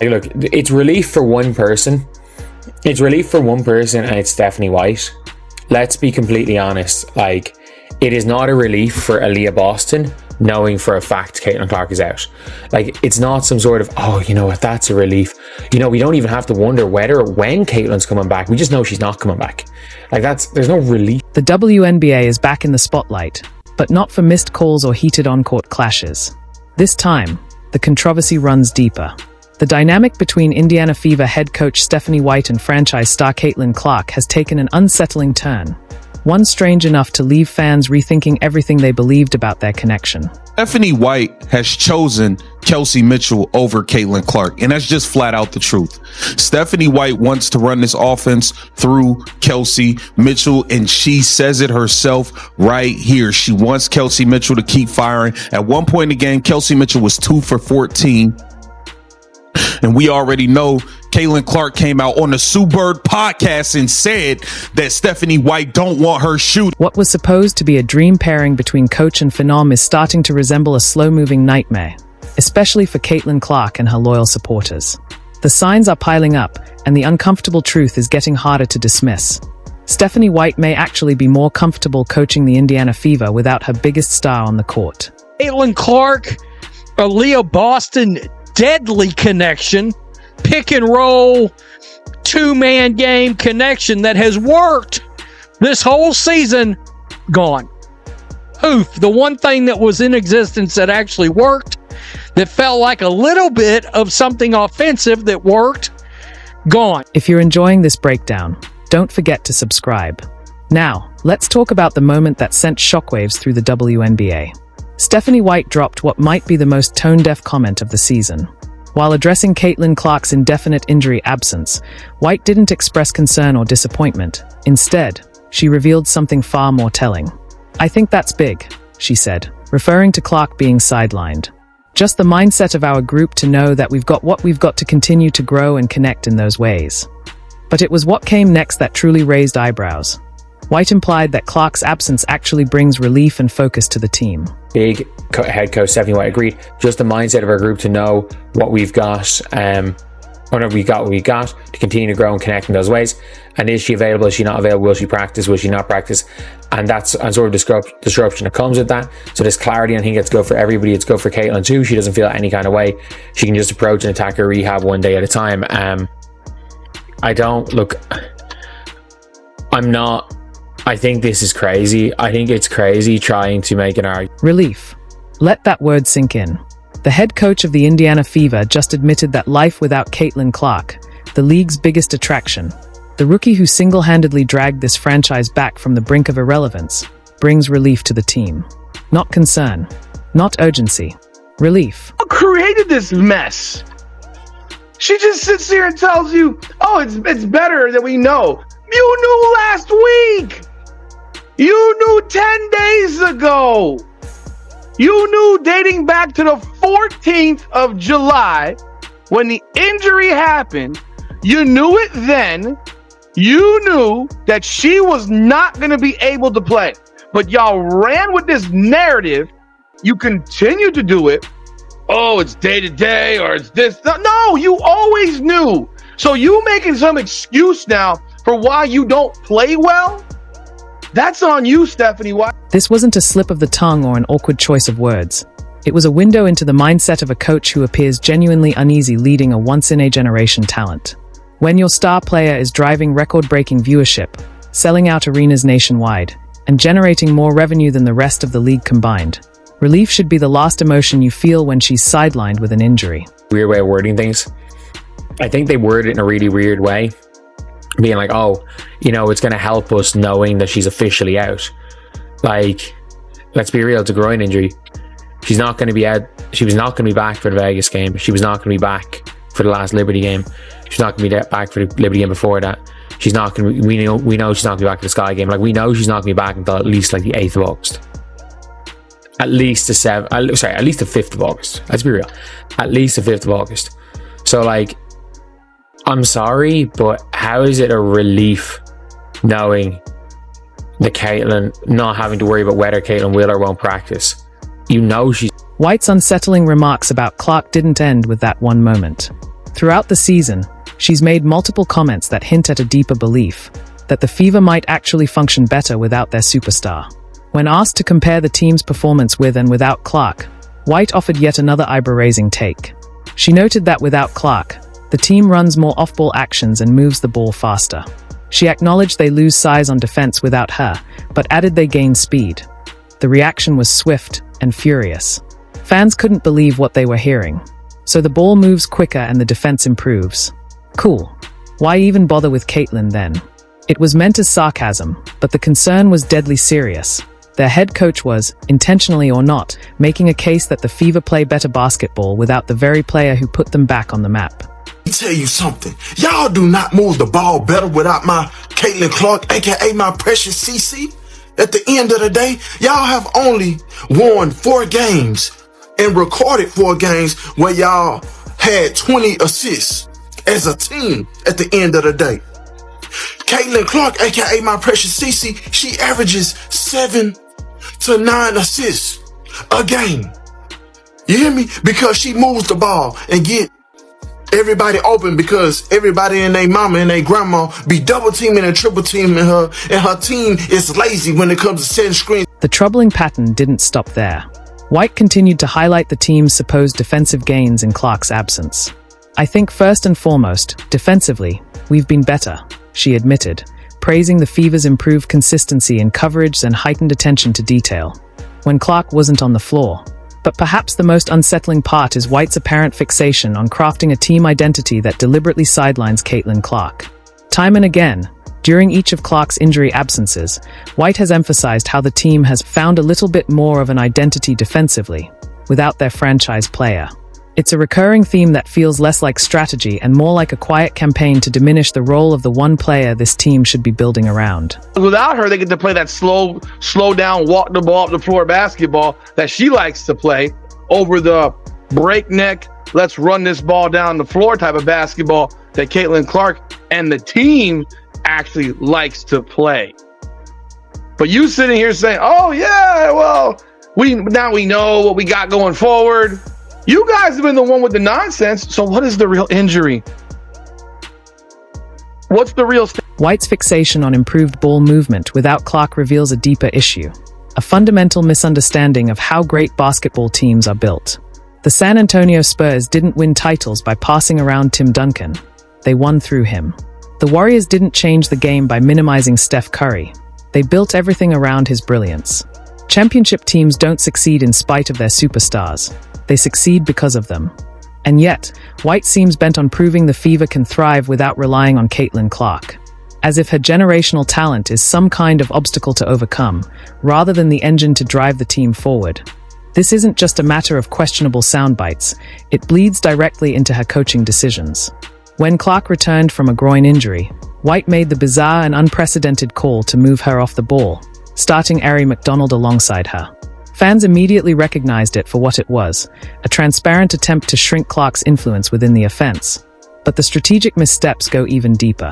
Like, look, it's relief for one person. It's relief for one person, and it's Stephanie White. Let's be completely honest. Like, it is not a relief for Aaliyah Boston knowing for a fact CaitlinClark is out. Like, it's not some sort of, oh, you know what, that's a relief. You know, we don't even have to wonder whether or when Caitlin's coming back. We just know she's not coming back. Like, there's no relief. The WNBA is back in the spotlight, but not for missed calls or heated on-court clashes. This time, the controversy runs deeper. The dynamic between Indiana Fever head coach Stephanie White and franchise star CaitlinClark has taken an unsettling turn. One strange enough to leave fans rethinking everything they believed about their connection. Stephanie White has chosen Kelsey Mitchell over CaitlinClark, and that's just flat out the truth. Stephanie White wants to run this offense through Kelsey Mitchell, and she says it herself right here. She wants Kelsey Mitchell to keep firing. At one point in the game, Kelsey Mitchell was 2 for 14. And we already know CaitlinClark came out on the Sue Bird podcast and said that Stephanie White don't want her shooting. What was supposed to be a dream pairing between coach and phenom is starting to resemble a slow-moving nightmare, especially for CaitlinClark and her loyal supporters. The signs are piling up, and the uncomfortable truth is getting harder to dismiss. Stephanie White may actually be more comfortable coaching the Indiana Fever without her biggest star on the court. CaitlinClark, Aaliyah Boston, deadly connection, pick and roll, two-man game connection that has worked this whole season, gone. Oof, the one thing that was in existence that actually worked, that felt like a little bit of something offensive that worked, gone. If you're enjoying this breakdown, don't forget to subscribe. Now, let's talk about the moment that sent shockwaves through the WNBA. Stephanie White dropped what might be the most tone-deaf comment of the season. While addressing CaitlinClark's indefinite injury absence, White didn't express concern or disappointment. Instead, she revealed something far more telling. "I think that's big," she said, referring to Clark being sidelined. "Just the mindset of our group to know that we've got what we've got to continue to grow and connect in those ways." But it was what came next that truly raised eyebrows. White implied that Clark's absence actually brings relief and focus to the team. Big head coach Stephanie White agreed. Just the mindset of our group to know what we've got, whenever we got what we got, to continue to grow and connect in those ways. And is she available? Is she not available? Will she practice? Will she not practice? And that's a sort of disruption that comes with that. So there's clarity. I think it's good for everybody. It's good for Caitlin too. She doesn't feel any kind of way. She can just approach and attack her rehab one day at a time. I think this is crazy. I think it's crazy trying to make an argument. Relief. Let that word sink in. The head coach of the Indiana Fever just admitted that life without CaitlinClark, the league's biggest attraction, the rookie who single-handedly dragged this franchise back from the brink of irrelevance, brings relief to the team. Not concern. Not urgency. Relief. Who created this mess? She just sits here and tells you, oh, it's better that we know. You knew last week. You knew 10 days ago. You knew dating back to the 14th of July when the injury happened. You knew it then. You knew that she was not going to be able to play. But y'all ran with this narrative. You continue to do it. Oh, it's day to day or it's this. No, you always knew. So you making some excuse now for why you don't play well? That's on you, Stephanie White. This wasn't a slip of the tongue or an awkward choice of words. It was a window into the mindset of a coach who appears genuinely uneasy leading a once-in-a-generation talent. When your star player is driving record-breaking viewership, selling out arenas nationwide, and generating more revenue than the rest of the league combined, relief should be the last emotion you feel when she's sidelined with an injury. Weird way of wording things. I think they word it in a really weird way. Being like, oh, you know, it's going to help us knowing that she's officially out. Like, let's be real, it's a groin injury. She's not going to be out. She was not going to be back for the Vegas game. She was not going to be back for the last Liberty game. She's not going to be back for the Liberty game before that. She's not going to be, we know she's not going to be back for the Sky game. Like, we know she's not going to be back until at least like the 8th of August. At least the 5th of August. Let's be real. At least the 5th of August. So, like, I'm sorry, but how is it a relief knowing that Caitlin, not having to worry about whether Caitlin will or won't practice? You know she's... White's unsettling remarks about Clark didn't end with that one moment. Throughout the season, she's made multiple comments that hint at a deeper belief that the Fever might actually function better without their superstar. When asked to compare the team's performance with and without Clark, White offered yet another eyebrow-raising take. She noted that without Clark, the team runs more off-ball actions and moves the ball faster. She acknowledged they lose size on defense without her, but added they gain speed. The reaction was swift and furious. Fans couldn't believe what they were hearing. So the ball moves quicker and the defense improves. Cool. Why even bother with Caitlin then? It was meant as sarcasm, but the concern was deadly serious. Their head coach was, intentionally or not, making a case that the Fever play better basketball without the very player who put them back on the map. Let me tell you something. Y'all do not move the ball better without my CaitlinClark, aka my precious CC. At the end of the day, y'all have only won 4 games and recorded 4 games where y'all had 20 assists as a team at the end of the day. CaitlinClark, aka my precious CC, she averages 7 to 9 assists a game. You hear me? Because she moves the ball and get everybody open, because everybody and their mama and their grandma be double teaming and triple teaming her, and her team is lazy when it comes to setting screens. The troubling pattern didn't stop there. White continued to highlight the team's supposed defensive gains in Clark's absence. I think first and foremost, defensively, we've been better, she admitted, praising the Fever's improved consistency in coverage and heightened attention to detail when Clark wasn't on the floor. But perhaps the most unsettling part is White's apparent fixation on crafting a team identity that deliberately sidelines CaitlinClark. Time and again, during each of Clark's injury absences, White has emphasized how the team has found a little bit more of an identity defensively, without their franchise player. It's a recurring theme that feels less like strategy and more like a quiet campaign to diminish the role of the one player this team should be building around. Without her, they get to play that slow down, walk the ball up the floor basketball that she likes to play over the breakneck, let's run this ball down the floor type of basketball that CaitlinClark and the team actually likes to play. But you sitting here saying, oh yeah, well, we know what we got going forward. You guys have been the one with the nonsense. So what is the real injury? What's the real White's fixation on improved ball movement without Clark reveals a deeper issue, a fundamental misunderstanding of how great basketball teams are built. The San Antonio Spurs didn't win titles by passing around Tim Duncan. They won through him. The Warriors didn't change the game by minimizing Steph Curry. They built everything around his brilliance. Championship teams don't succeed in spite of their superstars. They succeed because of them. And yet, White seems bent on proving the Fever can thrive without relying on CaitlinClark, as if her generational talent is some kind of obstacle to overcome, rather than the engine to drive the team forward. This isn't just a matter of questionable sound bites, it bleeds directly into her coaching decisions. When Clark returned from a groin injury, White made the bizarre and unprecedented call to move her off the ball, starting Ari McDonald alongside her. Fans immediately recognized it for what it was, a transparent attempt to shrink Clark's influence within the offense. But the strategic missteps go even deeper.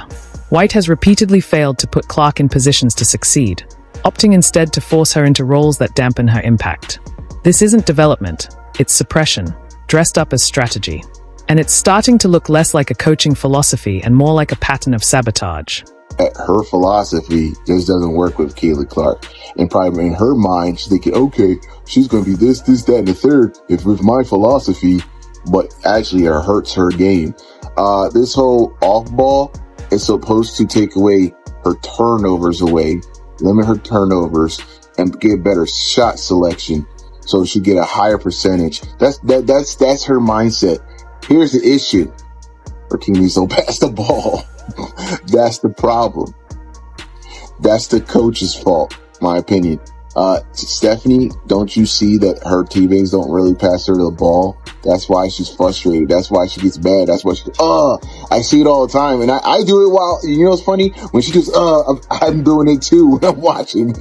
White has repeatedly failed to put Clark in positions to succeed, opting instead to force her into roles that dampen her impact. This isn't development, it's suppression, dressed up as strategy. And it's starting to look less like a coaching philosophy and more like a pattern of sabotage. Her philosophy just doesn't work with CaitlinClark. And probably in her mind, she's thinking, okay, she's going to be this, that, and the third, if with my philosophy, but actually it hurts her game. This whole off ball is supposed to take away her turnovers away, limit her turnovers, and get better shot selection so she get a higher percentage. That's her mindset. Here's the issue. Her team needs to pass the ball. That's the problem. That's the coach's fault, my opinion. Stephanie, don't you see that her teammates don't really pass her the ball? That's why she's frustrated. That's why she gets mad. That's why I see it all the time. And I do it while, you know what's funny? When she goes, I'm doing it too when I'm watching.